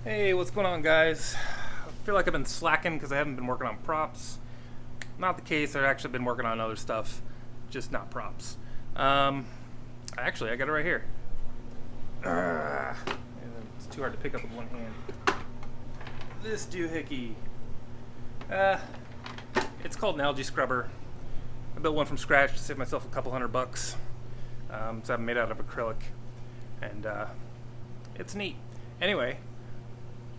Hey, what's going on, guys? I feel like I've been slacking because I haven't been working on props. Not the case. I've actually been working on other stuff, just not props. I got it right here. It's too hard to pick up with one hand. This doohickey. It's called an algae scrubber. I built one from scratch to save myself a couple $100. So I'm made out of acrylic, and it's neat. Anyway,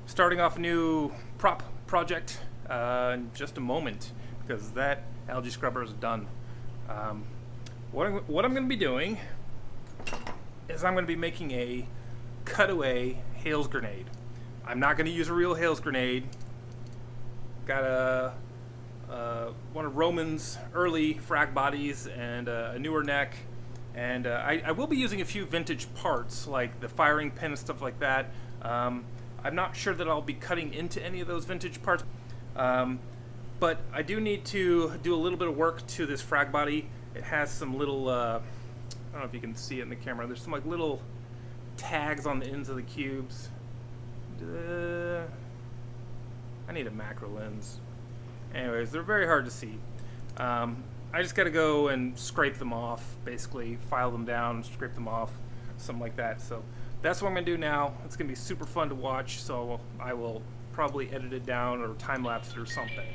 starting off a new prop project in just a moment because that algae scrubber is done. What I'm going to be doing is I'm going to be making a Cutaway Hales grenade. I'm not going to use a real Hales grenade. Got one of Roman's early frag bodies and a newer neck. And I will be using a few vintage parts like the firing pin and stuff like that. I'm not sure that I'll be cutting into any of those vintage parts. But I do need to do a little bit of work to this frag body. It has some little, I don't know if you can see it in the camera, there's some like little tags on the ends of the cubes. I need a macro lens. Anyways, they're very hard to see. I just gotta go and scrape them off, basically file them down, scrape them off, something like that. So that's what I'm gonna do now. It's gonna be super fun to watch, so I will probably edit it down or time lapse it or something.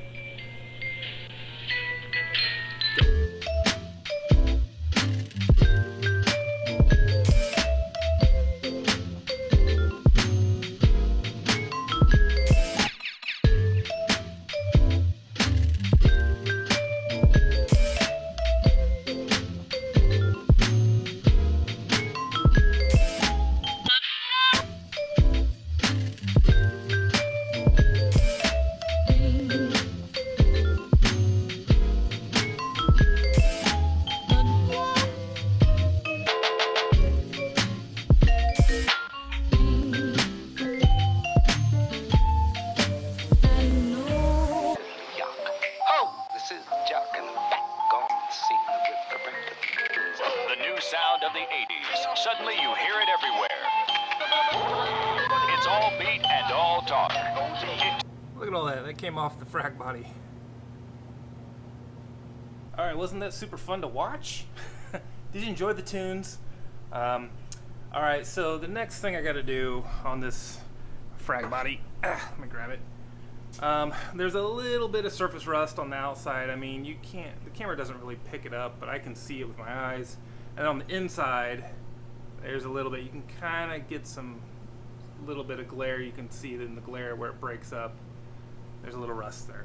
Sound of the 80s. Suddenly you hear it everywhere. It's all beat and all talk. Look at all that. That came off the frag body. Alright, wasn't that super fun to watch? Did you enjoy the tunes? Alright, so the next thing I gotta do on this frag body, let me grab it. There's a little bit of surface rust on the outside. I mean, the camera doesn't really pick it up, but I can see it with my eyes. And on the inside, there's a little bit. You can kind of get some little bit of glare. You can see it in the glare where it breaks up. There's a little rust there.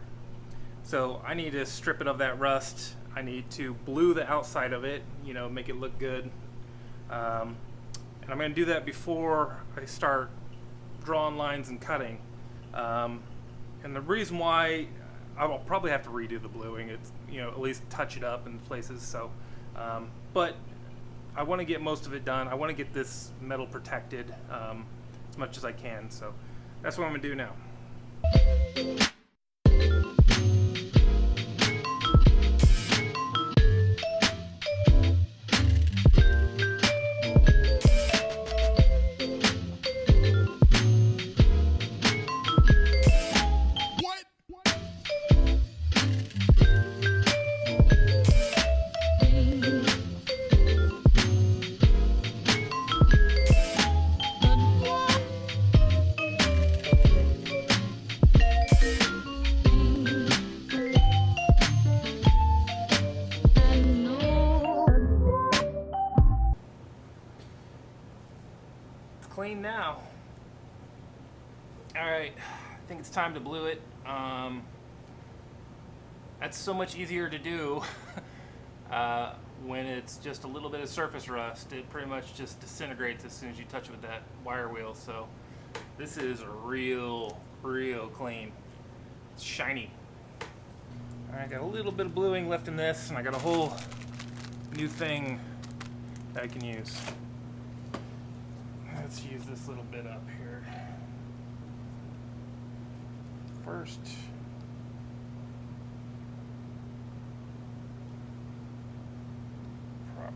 So I need to strip it of that rust. I need to blue the outside of it, you know, make it look good. And I'm going to do that before I start drawing lines and cutting. And the reason why I will probably have to redo the bluing, it's, you know, at least touch it up in places. So, but I want to get most of it done. I want to get this metal protected as much as I can. So that's what I'm going to do now. Clean now. Alright, I think it's time to blue it. That's so much easier to do when it's just a little bit of surface rust. It pretty much just disintegrates as soon as you touch it with that wire wheel. So this is real clean. It's shiny. Alright, got a little bit of bluing left in this, and I got a whole new thing that I can use. Let's use this little bit up here. First, proper.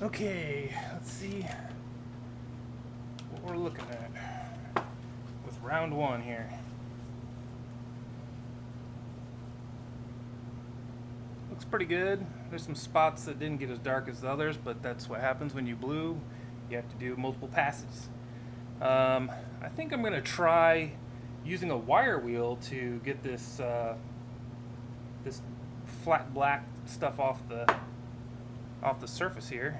Okay, let's see what we're looking at with round one here. Looks pretty good. There's some spots that didn't get as dark as the others, but that's what happens when you blue. You have to do multiple passes. I think I'm going to try using a wire wheel to get this this flat black stuff off the surface here.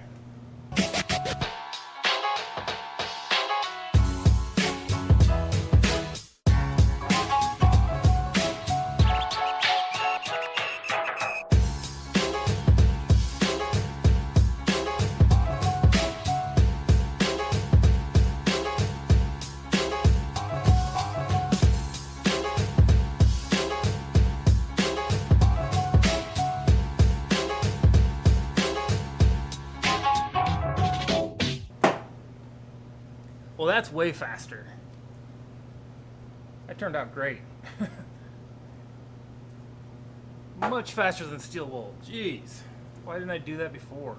Well, that's way faster. That turned out great. Much faster than steel wool. Jeez. Why didn't I do that before?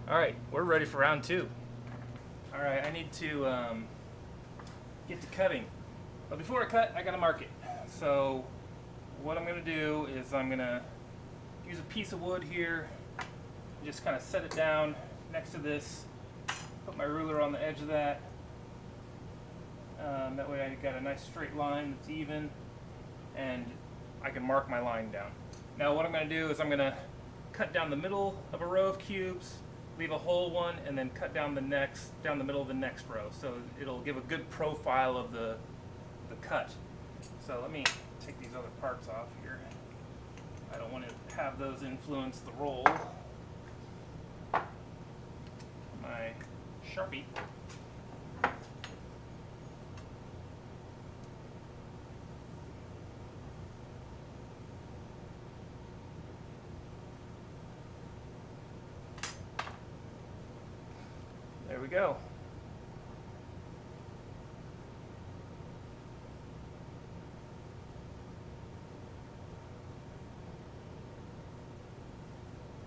Alright, we're ready for round two. Alright, I need to get to cutting. But before I cut, I gotta mark it. So what I'm gonna do is I'm gonna use a piece of wood here, just kind of set it down next to this. Put my ruler on the edge of that. That way I got a nice straight line that's even, and I can mark my line down. Now what I'm going to do is I'm going to cut down the middle of a row of cubes, leave a whole one, and then cut down the middle of the next row. So it'll give a good profile of the cut. So let me take these other parts off here. I don't want to have those influence the roll. My Sharpie. There we go.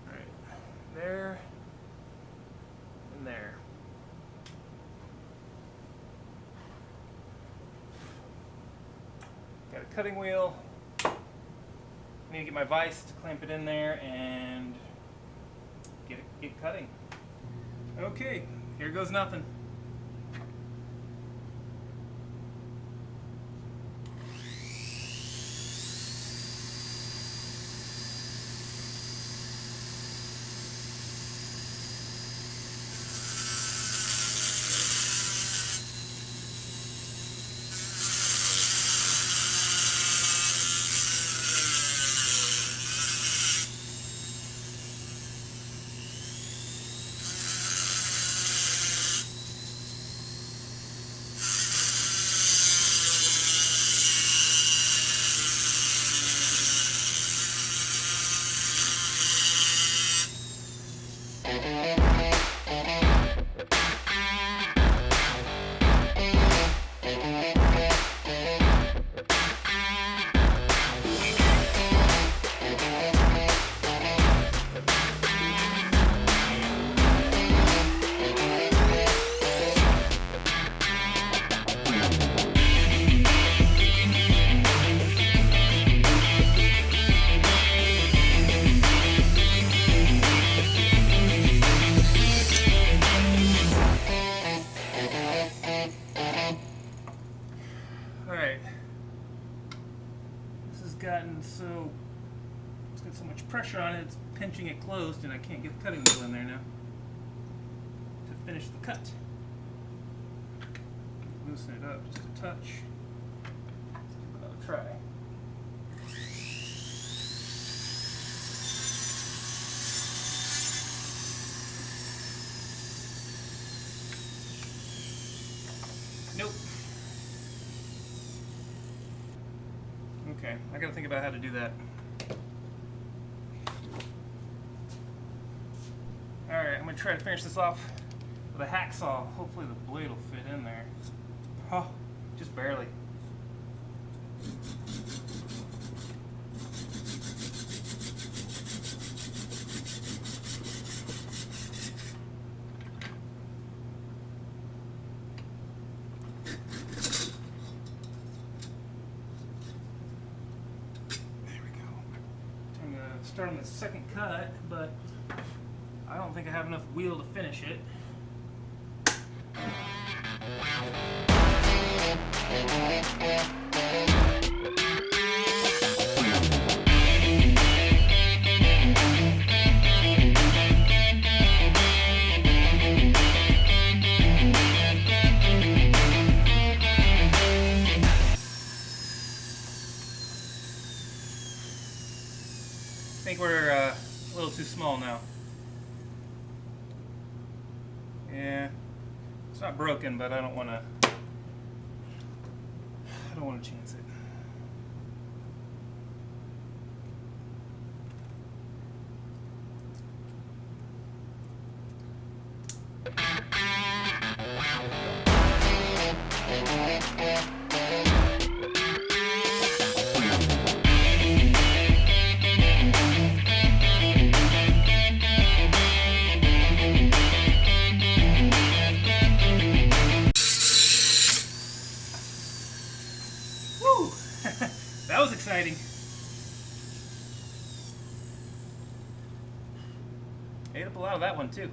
All right, there and there. Got a cutting wheel. I need to get my vise to clamp it in there and get cutting. Okay, here goes nothing. It's got so much pressure on it, it's pinching it closed, and I can't get the cutting wheel in there now to finish the cut. Loosen it up just a touch. Let's give another try. Nope. Okay, I gotta think about how to do that. Alright, I'm gonna try to finish this off with a hacksaw. Hopefully the blade will fit in there. Oh, just barely. starting the second cut, but I don't think I have enough wheel to finish it. I think we're a little too small now. Yeah, it's not broken, but I don't want to chance it. Woo! That was exciting. Ate up a lot of that one too.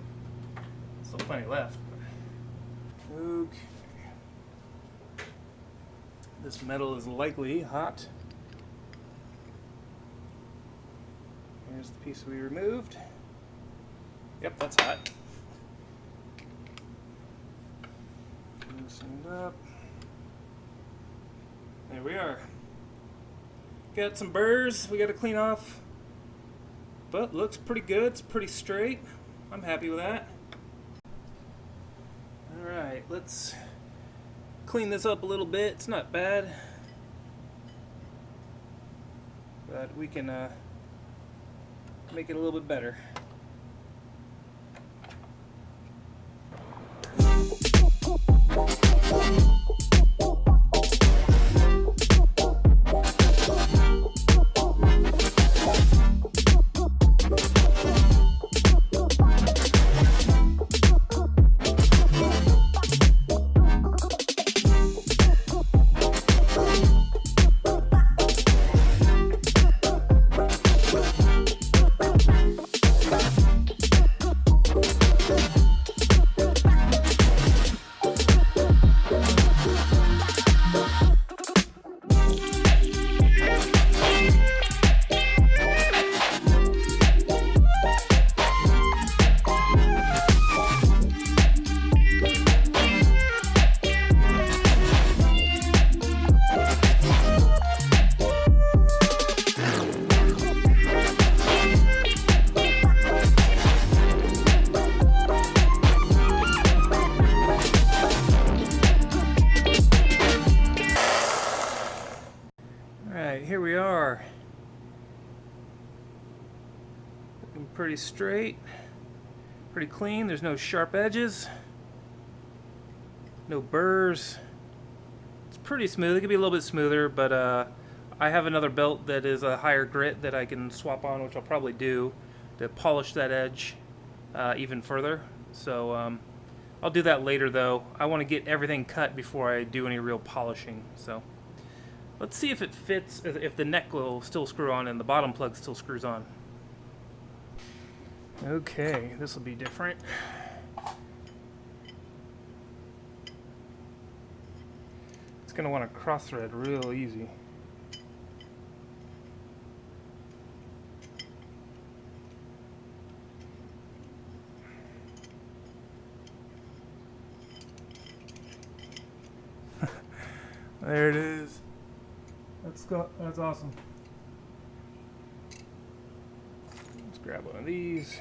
Still plenty left. Okay. This metal is likely hot. Here's the piece we removed. Yep, that's hot. Loosen it up. There we are. Got some burrs we got to clean off, but looks pretty good. It's pretty straight. I'm happy with that. Alright, let's clean this up a little bit. It's not bad, but we can make it a little bit better. Here we are. Looking pretty straight, pretty clean. There's no sharp edges, no burrs. It's pretty smooth. It could be a little bit smoother, but I have another belt that is a higher grit that I can swap on, which I'll probably do to polish that edge even further. So I'll do that later though. I want to get everything cut before I do any real polishing. So let's see if it fits, if the neck will still screw on and the bottom plug still screws on. Okay, this will be different. It's going to want to cross thread real easy. There it is. That's awesome. Let's grab one of these.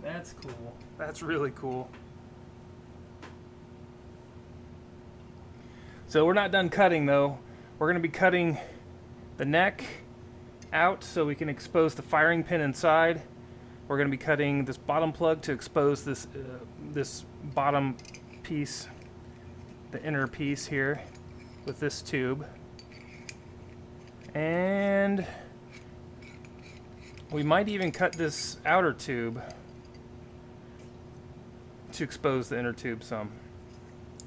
That's cool. That's really cool. So we're not done cutting though. We're going to be cutting the neck out so we can expose the firing pin inside. We're going to be cutting this bottom plug to expose this this bottom piece, the inner piece here, with this tube. And we might even cut this outer tube to expose the inner tube some.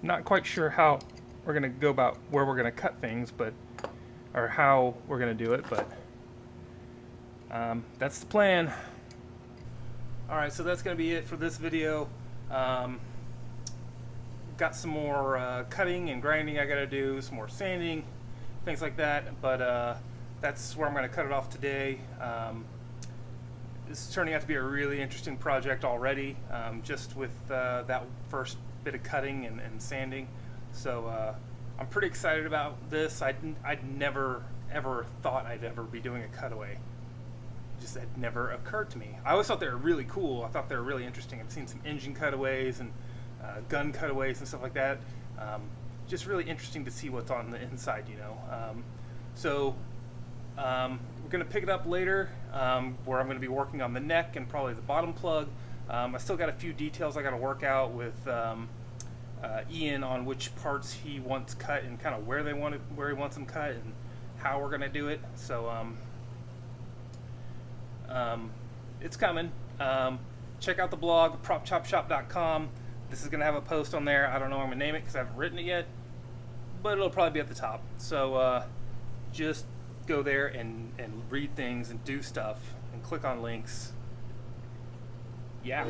Not quite sure how we're going to go about where we're going to cut things, or how we're going to do it, but that's the plan. Alright, so that's going to be it for this video. Got some more cutting and grinding I got to do, some more sanding, things like that, but that's where I'm going to cut it off today. This is turning out to be a really interesting project already, just with that first bit of cutting and sanding. So I'm pretty excited about this. I'd never ever thought I'd ever be doing a cutaway. Just had never occurred to me. I always thought they were really cool. I thought they were really interesting. I've seen some engine cutaways and gun cutaways and stuff like that. Just really interesting to see what's on the inside, you know. So we're going to pick it up later, where I'm going to be working on the neck and probably the bottom plug. I still got a few details I got to work out with Ian on which parts he wants cut and kind of where he wants them cut and how we're going to do it. So it's coming. Check out the blog, propchopshop.com. This is going to have a post on there. I don't know what I'm going to name it because I haven't written it yet, but it'll probably be at the top. So just go there and read things and do stuff and click on links. Yeah.